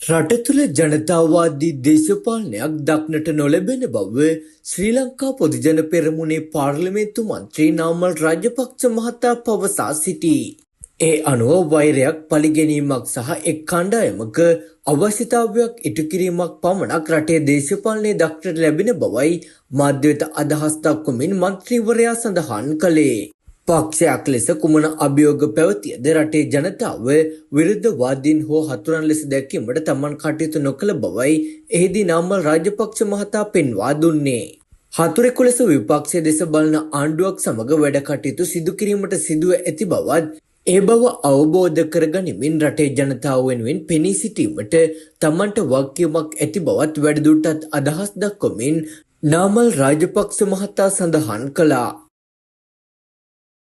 රට තුළ ජනතාවාදී දේශපාලනයක් දක්නට නොලැබෙන බව ශ්‍රී ලංකා පොදුජන පෙරමුණේ පාර්ලිමේන්තු මන්ත්‍රී නාමල් රාජපක්ෂ මහතා පවසා සිටී. ඒ අනුව වෛරයක් පළිගැනීමක් සහ එක් කණ්ඩායමක අවශ්‍යතාවයක් ඉටු කිරීමක් පමණක් රටේ දේශපාලනයේ දක්නට ලැබෙන බවයි මාධ්‍ය වෙත අදහස් දක්වමින් මන්ත්‍රීවරයා සඳහන් කළේ. පක්ෂයක් ලෙස කුමන අභියෝග පැවතියද රටේ ජනතාව විරුද්ධවාදීන් හෝ හතුරන් ලෙස දැකීමට තමන් කටයුතු නොකළ බවයි එහිදී නාමල් රාජපක්ෂ මහතා පෙන්වා දුන්නේ. හතුරෙකු ලෙස විපක්ෂය දෙස බලන ආණ්ඩුවක් සමග වැඩ කටයුතු සිදු කිරීමට සිදුව ඇති බවත් ඒ බව අවබෝධ කරගනිමින් රටේ ජනතාව වෙනුවෙන් පෙනී සිටීමට තමන්ට වගකීමක් ඇති බවත් වැඩිදුරටත් අදහස් දක්වමින් නාමල් රාජපක්ෂ මහතා සඳහන් කළා.